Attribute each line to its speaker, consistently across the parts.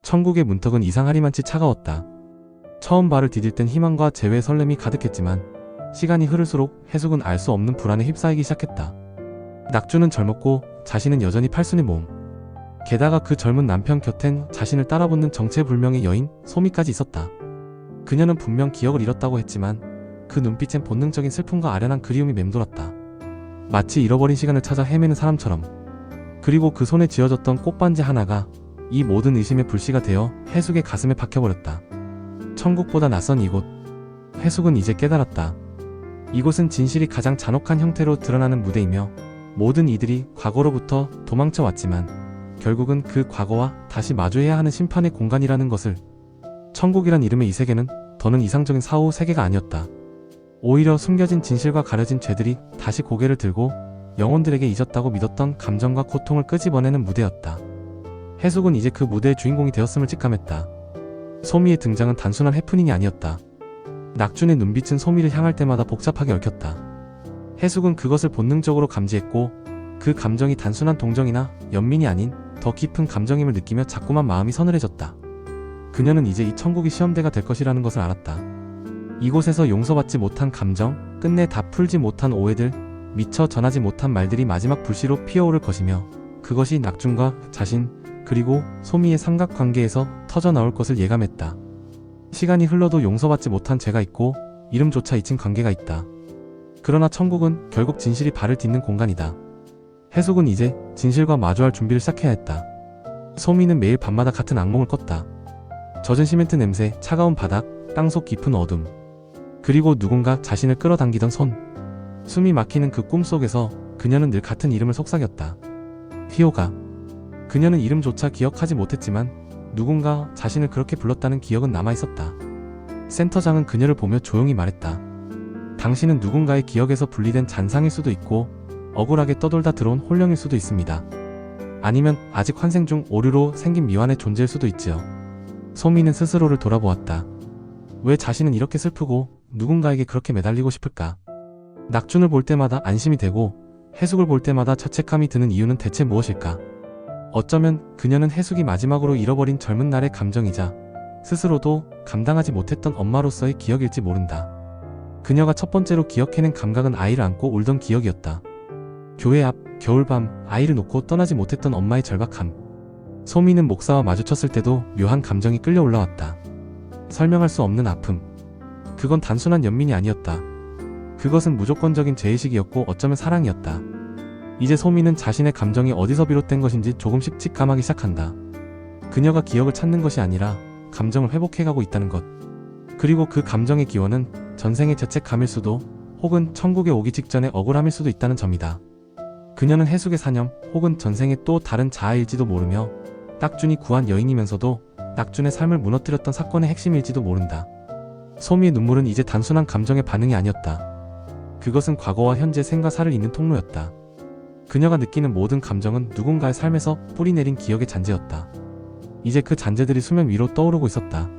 Speaker 1: 천국의 문턱은 이상하리만치 차가웠다. 처음 발을 디딜 땐 희망과 재회의 설렘이 가득했지만 시간이 흐를수록 해숙은 알 수 없는 불안에 휩싸이기 시작했다. 낙주는 젊었고 자신은 여전히 팔순의 몸. 게다가 그 젊은 남편 곁엔 자신을 따라붙는 정체불명의 여인 소미까지 있었다. 그녀는 분명 기억을 잃었다고 했지만 그 눈빛엔 본능적인 슬픔과 아련한 그리움이 맴돌았다. 마치 잃어버린 시간을 찾아 헤매는 사람처럼. 그리고 그 손에 쥐어졌던 꽃반지 하나가 이 모든 의심의 불씨가 되어 해숙의 가슴에 박혀버렸다. 천국보다 낯선 이곳. 해숙은 이제 깨달았다. 이곳은 진실이 가장 잔혹한 형태로 드러나는 무대이며 모든 이들이 과거로부터 도망쳐 왔지만 결국은 그 과거와 다시 마주해야 하는 심판의 공간이라는 것을. 천국이란 이름의 이 세계는 더는 이상적인 사후 세계가 아니었다. 오히려 숨겨진 진실과 가려진 죄들이 다시 고개를 들고 영혼들에게 잊었다고 믿었던 감정과 고통을 끄집어내는 무대였다. 해숙은 이제 그 무대의 주인공이 되었음을 직감했다. 소미의 등장은 단순한 해프닝이 아니었다. 낙준의 눈빛은 소미를 향할 때마다 복잡하게 얽혔다. 해숙은 그것을 본능적으로 감지했고 그 감정이 단순한 동정이나 연민이 아닌 더 깊은 감정임을 느끼며 자꾸만 마음이 서늘해졌다. 그녀는 이제 이 천국이 시험대가 될 것이라는 것을 알았다. 이곳에서 용서받지 못한 감정, 끝내 다 풀지 못한 오해들, 미처 전하지 못한 말들이 마지막 불씨로 피어오를 것이며 그것이 낙준과 자신, 그리고 소미의 삼각관계에서 터져나올 것을 예감했다. 시간이 흘러도 용서받지 못한 죄가 있고 이름조차 잊힌 관계가 있다. 그러나 천국은 결국 진실이 발을 딛는 공간이다. 해숙은 이제 진실과 마주할 준비를 시작해야 했다. 소미는 매일 밤마다 같은 악몽을 꿨다. 젖은 시멘트 냄새, 차가운 바닥, 땅속 깊은 어둠. 그리고 누군가 자신을 끌어당기던 손. 숨이 막히는 그 꿈속에서 그녀는 늘 같은 이름을 속삭였다. 희호가. 그녀는 이름조차 기억하지 못했지만 누군가 자신을 그렇게 불렀다는 기억은 남아있었다. 센터장은 그녀를 보며 조용히 말했다. 당신은 누군가의 기억에서 분리된 잔상일 수도 있고 억울하게 떠돌다 들어온 혼령일 수도 있습니다. 아니면 아직 환생 중 오류로 생긴 미완의 존재일 수도 있지요. 소미는 스스로를 돌아보았다. 왜 자신은 이렇게 슬프고 누군가에게 그렇게 매달리고 싶을까? 낙준을 볼 때마다 안심이 되고 해숙을 볼 때마다 자책감이 드는 이유는 대체 무엇일까? 어쩌면 그녀는 해숙이 마지막으로 잃어버린 젊은 날의 감정이자 스스로도 감당하지 못했던 엄마로서의 기억일지 모른다. 그녀가 첫 번째로 기억해낸 감각은 아이를 안고 울던 기억이었다. 교회 앞, 겨울밤, 아이를 놓고 떠나지 못했던 엄마의 절박함. 소미는 목사와 마주쳤을 때도 묘한 감정이 끌려 올라왔다. 설명할 수 없는 아픔. 그건 단순한 연민이 아니었다. 그것은 무조건적인 죄의식이었고 어쩌면 사랑이었다. 이제 소미는 자신의 감정이 어디서 비롯된 것인지 조금씩 직감하기 시작한다. 그녀가 기억을 찾는 것이 아니라 감정을 회복해가고 있다는 것. 그리고 그 감정의 기원은 전생의 죄책감일 수도 혹은 천국에 오기 직전의 억울함일 수도 있다는 점이다. 그녀는 해숙의 사념 혹은 전생의 또 다른 자아일지도 모르며 낙준이 구한 여인이면서도 낙준의 삶을 무너뜨렸던 사건의 핵심일지도 모른다. 소미의 눈물은 이제 단순한 감정의 반응이 아니었다. 그것은 과거와 현재 생과 사를 잇는 통로였다. 그녀가 느끼는 모든 감정은 누군가의 삶에서 뿌리내린 기억의 잔재였다. 이제 그 잔재들이 수면 위로 떠오르고 있었다.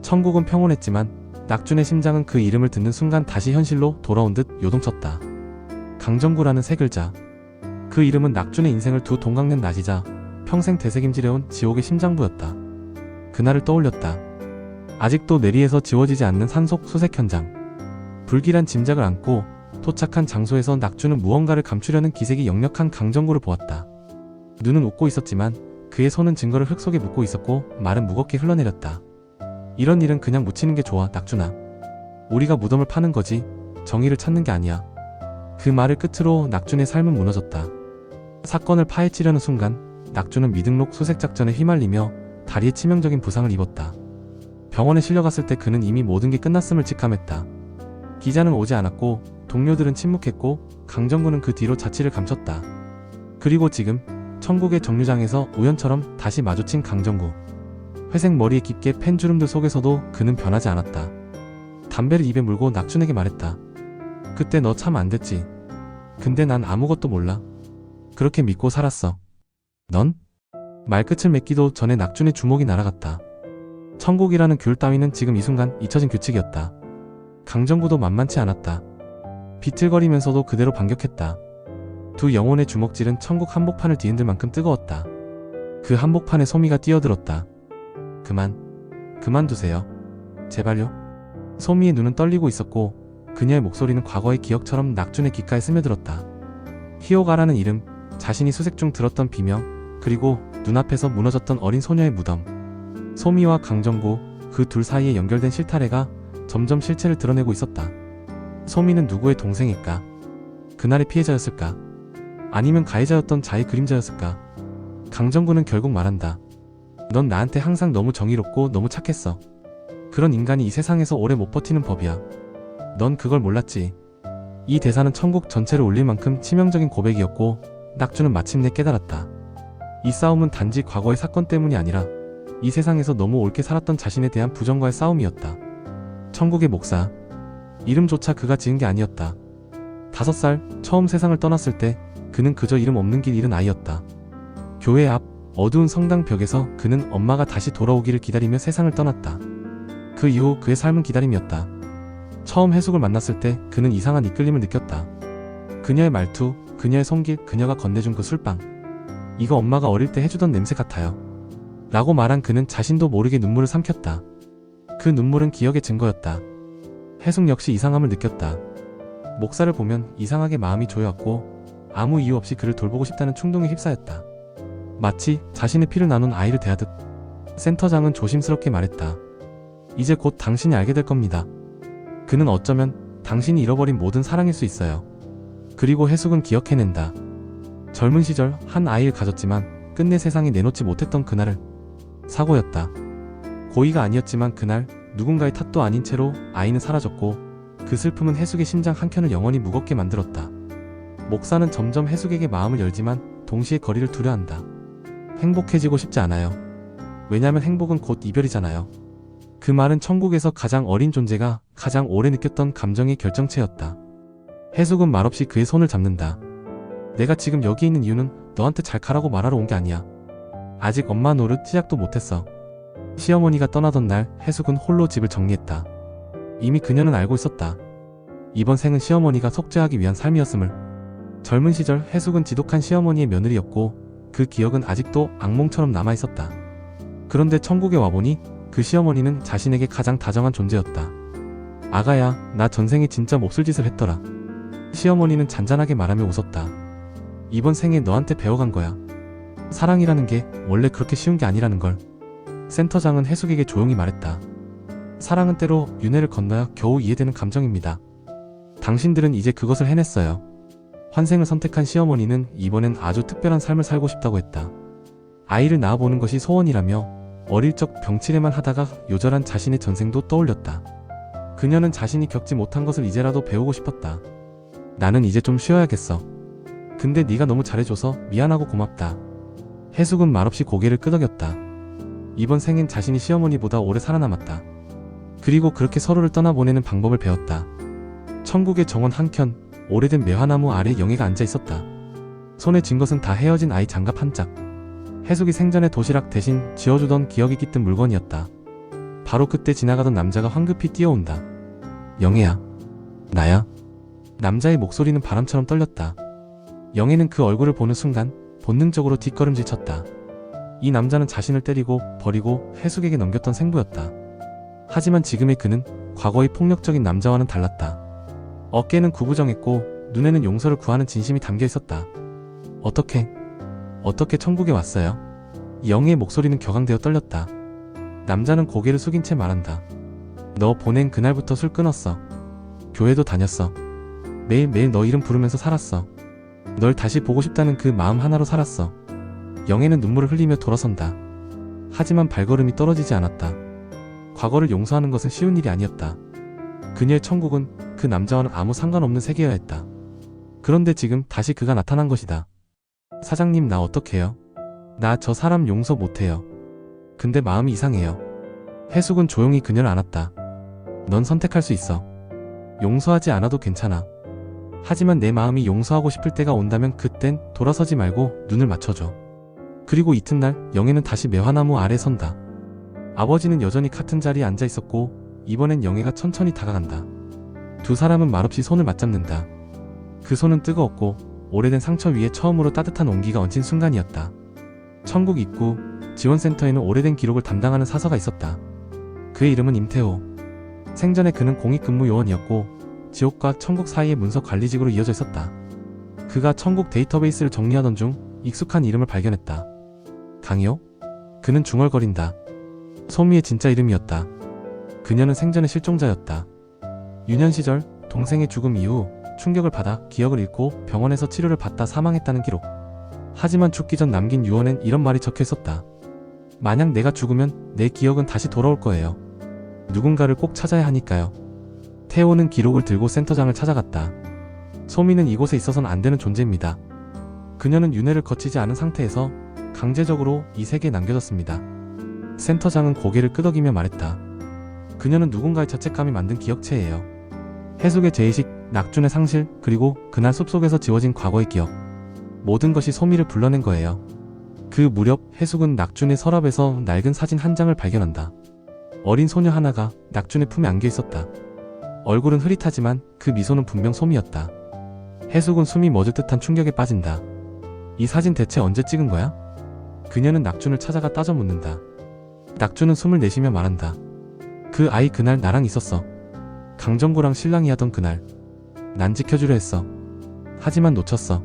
Speaker 1: 천국은 평온했지만 낙준의 심장은 그 이름을 듣는 순간 다시 현실로 돌아온 듯 요동쳤다. 강정구라는 세 글자. 그 이름은 낙준의 인생을 두 동강낸 낮이자 평생 되새김질해온 지옥의 심장부였다. 그날을 떠올렸다. 아직도 내리에서 지워지지 않는 산속 수색 현장. 불길한 짐작을 안고 도착한 장소에서 낙준은 무언가를 감추려는 기색이 역력한 강정구를 보았다. 눈은 웃고 있었지만 그의 손은 증거를 흙 속에 묻고 있었고 말은 무겁게 흘러내렸다. 이런 일은 그냥 묻히는 게 좋아, 낙준아. 우리가 무덤을 파는 거지 정의를 찾는 게 아니야. 그 말을 끝으로 낙준의 삶은 무너졌다. 사건을 파헤치려는 순간 낙준은 미등록 수색작전에 휘말리며 다리에 치명적인 부상을 입었다. 병원에 실려갔을 때 그는 이미 모든 게 끝났음을 직감했다. 기자는 오지 않았고 동료들은 침묵했고 강정구는 그 뒤로 자취를 감췄다. 그리고 지금 천국의 정류장에서 우연처럼 다시 마주친 강정구. 회색 머리에 깊게 팬 주름들 속에서도 그는 변하지 않았다. 담배를 입에 물고 낙준에게 말했다. 그때 너 참 안 됐지. 근데 난 아무것도 몰라. 그렇게 믿고 살았어. 넌? 말끝을 맺기도 전에 낙준의 주먹이 날아갔다. 천국이라는 귤 따위는 지금 이 순간 잊혀진 규칙이었다. 강정구도 만만치 않았다. 비틀거리면서도 그대로 반격했다. 두 영혼의 주먹질은 천국 한복판을 뒤흔들 만큼 뜨거웠다. 그 한복판에 소미가 뛰어들었다. 그만두세요. 제발요. 소미의 눈은 떨리고 있었고 그녀의 목소리는 과거의 기억처럼 낙준의 귓가에 스며들었다. 희호가라는 이름, 자신이 수색 중 들었던 비명, 그리고 눈앞에서 무너졌던 어린 소녀의 무덤. 소미와 강정구, 그 둘 사이에 연결된 실타래가 점점 실체를 드러내고 있었다. 소미는 누구의 동생일까? 그날의 피해자였을까? 아니면 가해자였던 자의 그림자였을까? 강정구는 결국 말한다. 넌 나한테 항상 너무 정의롭고 너무 착했어. 그런 인간이 이 세상에서 오래 못 버티는 법이야. 넌 그걸 몰랐지. 이 대사는 천국 전체를 울릴 만큼 치명적인 고백이었고 낙주는 마침내 깨달았다. 이 싸움은 단지 과거의 사건 때문이 아니라 이 세상에서 너무 옳게 살았던 자신에 대한 부정과의 싸움이었다. 천국의 목사. 이름조차 그가 지은 게 아니었다. 5살 처음 세상을 떠났을 때 그는 그저 이름 없는 길 잃은 아이였다. 교회 앞 어두운 성당 벽에서 그는 엄마가 다시 돌아오기를 기다리며 세상을 떠났다. 그 이후 그의 삶은 기다림이었다. 처음 해숙을 만났을 때 그는 이상한 이끌림을 느꼈다. 그녀의 말투, 그녀의 손길, 그녀가 건네준 그 술빵. 이거 엄마가 어릴 때 해주던 냄새 같아요. 라고 말한 그는 자신도 모르게 눈물을 삼켰다. 그 눈물은 기억의 증거였다. 해숙 역시 이상함을 느꼈다. 목사를 보면 이상하게 마음이 조여왔고 아무 이유 없이 그를 돌보고 싶다는 충동에 휩싸였다. 마치 자신의 피를 나눈 아이를 대하듯. 센터장은 조심스럽게 말했다. 이제 곧 당신이 알게 될 겁니다. 그는 어쩌면 당신이 잃어버린 모든 사랑일 수 있어요. 그리고 해숙은 기억해낸다. 젊은 시절 한 아이를 가졌지만 끝내 세상에 내놓지 못했던 그날을. 사고였다. 고의가 아니었지만 그날 누군가의 탓도 아닌 채로 아이는 사라졌고 그 슬픔은 해숙의 심장 한켠을 영원히 무겁게 만들었다. 목사는 점점 해숙에게 마음을 열지만 동시에 거리를 두려한다. 행복해지고 싶지 않아요. 왜냐면 행복은 곧 이별이잖아요. 그 말은 천국에서 가장 어린 존재가 가장 오래 느꼈던 감정의 결정체였다. 해숙은 말없이 그의 손을 잡는다. 내가 지금 여기 있는 이유는 너한테 잘 가라고 말하러 온 게 아니야. 아직 엄마 노릇 시작도 못했어. 시어머니가 떠나던 날 해숙은 홀로 집을 정리했다. 이미 그녀는 알고 있었다. 이번 생은 시어머니가 속죄하기 위한 삶이었음을. 젊은 시절 해숙은 지독한 시어머니의 며느리였고 그 기억은 아직도 악몽처럼 남아있었다. 그런데 천국에 와보니 그 시어머니는 자신에게 가장 다정한 존재였다. 아가야, 나 전생에 진짜 몹쓸 짓을 했더라. 시어머니는 잔잔하게 말하며 웃었다. 이번 생에 너한테 배워간 거야. 사랑이라는 게 원래 그렇게 쉬운 게 아니라는 걸. 센터장은 해숙에게 조용히 말했다. 사랑은 때로 윤회를 건너야 겨우 이해되는 감정입니다. 당신들은 이제 그것을 해냈어요. 환생을 선택한 시어머니는 이번엔 아주 특별한 삶을 살고 싶다고 했다. 아이를 낳아보는 것이 소원이라며 어릴 적 병치레만 하다가 요절한 자신의 전생도 떠올렸다. 그녀는 자신이 겪지 못한 것을 이제라도 배우고 싶었다. 나는 이제 좀 쉬어야겠어. 근데 네가 너무 잘해줘서 미안하고 고맙다. 해숙은 말없이 고개를 끄덕였다. 이번 생엔 자신이 시어머니보다 오래 살아남았다. 그리고 그렇게 서로를 떠나보내는 방법을 배웠다. 천국의 정원 한켠 오래된 매화나무 아래 영애가 앉아있었다. 손에 쥔 것은 다 헤어진 아이 장갑 한 짝. 해숙이 생전에 도시락 대신 지어주던 기억이 깃든 물건이었다. 바로 그때 지나가던 남자가 황급히 뛰어온다. 영애야. 나야. 남자의 목소리는 바람처럼 떨렸다. 영애는 그 얼굴을 보는 순간 본능적으로 뒷걸음질 쳤다. 이 남자는 자신을 때리고 버리고 해숙에게 넘겼던 생부였다. 하지만 지금의 그는 과거의 폭력적인 남자와는 달랐다. 어깨는 구부정했고 눈에는 용서를 구하는 진심이 담겨 있었다. 어떻게 천국에 왔어요? 영애의 목소리는 격앙되어 떨렸다. 남자는 고개를 숙인 채 말한다. 너 보낸 그날부터 술 끊었어. 교회도 다녔어. 매일매일 너 이름 부르면서 살았어. 널 다시 보고 싶다는 그 마음 하나로 살았어. 영애는 눈물을 흘리며 돌아선다. 하지만 발걸음이 떨어지지 않았다. 과거를 용서하는 것은 쉬운 일이 아니었다. 그녀의 천국은 그 남자와는 아무 상관없는 세계여야 했다. 그런데 지금 다시 그가 나타난 것이다. 사장님, 나 어떡해요? 나 저 사람 용서 못해요. 근데 마음이 이상해요. 해숙은 조용히 그녀를 안았다. 넌 선택할 수 있어. 용서하지 않아도 괜찮아. 하지만 내 마음이 용서하고 싶을 때가 온다면 그땐 돌아서지 말고 눈을 맞춰줘. 그리고 이튿날 영애는 다시 매화나무 아래 선다. 아버지는 여전히 같은 자리에 앉아 있었고 이번엔 영애가 천천히 다가간다. 두 사람은 말없이 손을 맞잡는다. 그 손은 뜨거웠고 오래된 상처 위에 처음으로 따뜻한 온기가 얹힌 순간이었다. 천국 입구, 지원센터에는 오래된 기록을 담당하는 사서가 있었다. 그의 이름은 임태호. 생전에 그는 공익근무 요원이었고 지옥과 천국 사이의 문서 관리직으로 이어져 있었다. 그가 천국 데이터베이스를 정리하던 중 익숙한 이름을 발견했다. 강희호? 그는 중얼거린다. 소미의 진짜 이름이었다. 그녀는 생전에 실종자였다. 유년 시절 동생의 죽음 이후 충격을 받아 기억을 잃고 병원에서 치료를 받다 사망했다는 기록. 하지만 죽기 전 남긴 유언엔 이런 말이 적혀 있었다. 만약 내가 죽으면 내 기억은 다시 돌아올 거예요. 누군가를 꼭 찾아야 하니까요. 태호는 기록을 들고 센터장을 찾아갔다. 소미는 이곳에 있어선 안 되는 존재입니다. 그녀는 윤회를 거치지 않은 상태에서 강제적으로 이 세계에 남겨졌습니다. 센터장은 고개를 끄덕이며 말했다. 그녀는 누군가의 자책감이 만든 기억체예요. 해숙의 죄의식, 낙준의 상실, 그리고 그날 숲속에서 지워진 과거의 기억. 모든 것이 소미를 불러낸 거예요. 그 무렵 해숙은 낙준의 서랍에서 낡은 사진 한 장을 발견한다. 어린 소녀 하나가 낙준의 품에 안겨 있었다. 얼굴은 흐릿하지만 그 미소는 분명 소미였다. 해숙은 숨이 멎을 듯한 충격에 빠진다. 이 사진 대체 언제 찍은 거야? 그녀는 낙준을 찾아가 따져 묻는다. 낙준은 숨을 내쉬며 말한다. 그 아이 그날 나랑 있었어. 강정구랑 신랑이 하던 그날. 난 지켜주려 했어. 하지만 놓쳤어.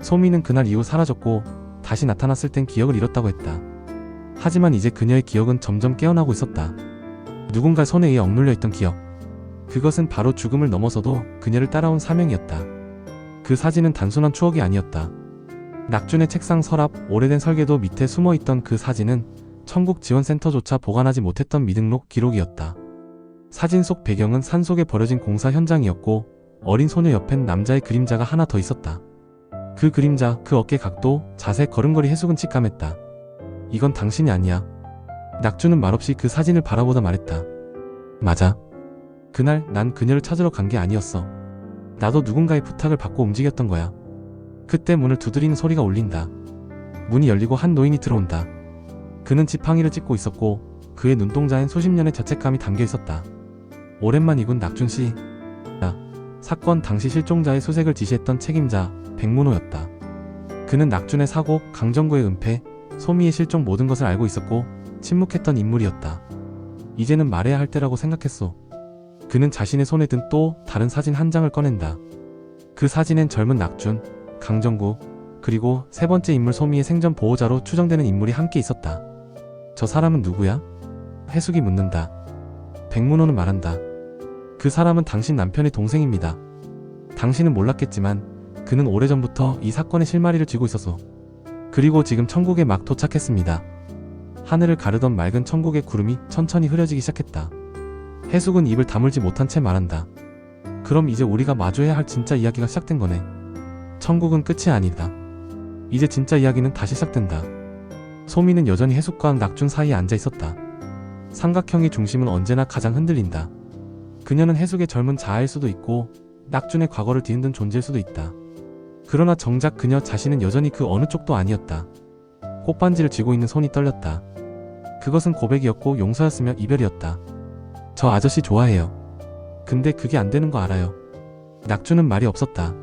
Speaker 1: 소미는 그날 이후 사라졌고 다시 나타났을 땐 기억을 잃었다고 했다. 하지만 이제 그녀의 기억은 점점 깨어나고 있었다. 누군가 손에 의해 억눌려 있던 기억. 그것은 바로 죽음을 넘어서도 그녀를 따라온 사명이었다. 그 사진은 단순한 추억이 아니었다. 낙준의 책상 서랍, 오래된 설계도 밑에 숨어있던 그 사진은 천국지원센터조차 보관하지 못했던 미등록 기록이었다. 사진 속 배경은 산속에 버려진 공사 현장이었고 어린 소녀 옆엔 남자의 그림자가 하나 더 있었다. 그 그림자, 그 어깨 각도, 자세, 걸음걸이 해숙은 직감했다. 이건 당신이 아니야. 낙준은 말없이 그 사진을 바라보다 말했다. 맞아. 그날 난 그녀를 찾으러 간 게 아니었어. 나도 누군가의 부탁을 받고 움직였던 거야. 그때 문을 두드리는 소리가 울린다. 문이 열리고 한 노인이 들어온다. 그는 지팡이를 짚고 있었고 그의 눈동자엔 수십 년의 자책감이 담겨 있었다. 오랜만이군 낙준씨. 사건 당시 실종자의 수색을 지시했던 책임자 백문호였다. 그는 낙준의 사고, 강정구의 은폐, 소미의 실종 모든 것을 알고 있었고 침묵했던 인물이었다. 이제는 말해야 할 때라고 생각했소. 그는 자신의 손에 든 또 다른 사진 한 장을 꺼낸다. 그 사진엔 젊은 낙준, 강정구, 그리고 세 번째 인물 소미의 생전 보호자로 추정되는 인물이 함께 있었다. 저 사람은 누구야? 해숙이 묻는다. 백문호는 말한다. 그 사람은 당신 남편의 동생입니다. 당신은 몰랐겠지만 그는 오래전부터 이 사건의 실마리를 쥐고 있었소. 그리고 지금 천국에 막 도착했습니다. 하늘을 가르던 맑은 천국의 구름이 천천히 흐려지기 시작했다. 해숙은 입을 다물지 못한 채 말한다. 그럼 이제 우리가 마주해야 할 진짜 이야기가 시작된 거네. 천국은 끝이 아니다. 이제 진짜 이야기는 다시 시작된다. 소미는 여전히 해숙과 낙준 사이에 앉아 있었다. 삼각형의 중심은 언제나 가장 흔들린다. 그녀는 해숙의 젊은 자아일 수도 있고 낙준의 과거를 뒤흔든 존재일 수도 있다. 그러나 정작 그녀 자신은 여전히 그 어느 쪽도 아니었다. 꽃반지를 쥐고 있는 손이 떨렸다. 그것은 고백이었고 용서였으며 이별이었다. 저 아저씨 좋아해요. 근데 그게 안 되는 거 알아요. 낙준은 말이 없었다.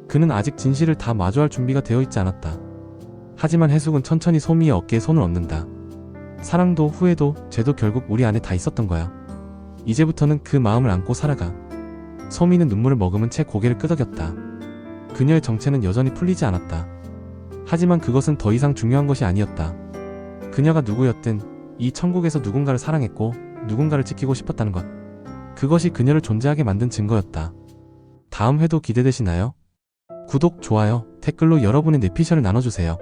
Speaker 1: 그는 아직 진실을 다 마주할 준비가 되어 있지 않았다. 하지만 해숙은 천천히 소미의 어깨에 손을 얹는다. 사랑도 후회도 죄도 결국 우리 안에 다 있었던 거야. 이제부터는 그 마음을 안고 살아가. 소미는 눈물을 머금은 채 고개를 끄덕였다. 그녀의 정체는 여전히 풀리지 않았다. 하지만 그것은 더 이상 중요한 것이 아니었다. 그녀가 누구였든 이 천국에서 누군가를 사랑했고 누군가를 지키고 싶었다는 것. 그것이 그녀를 존재하게 만든 증거였다. 다음 회도 기대되시나요? 구독, 좋아요, 댓글로 여러분의 내피셜을 나눠주세요.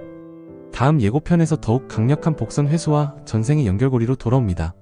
Speaker 1: 다음 예고편에서 더욱 강력한 복선 회수와 전생의 연결고리로 돌아옵니다.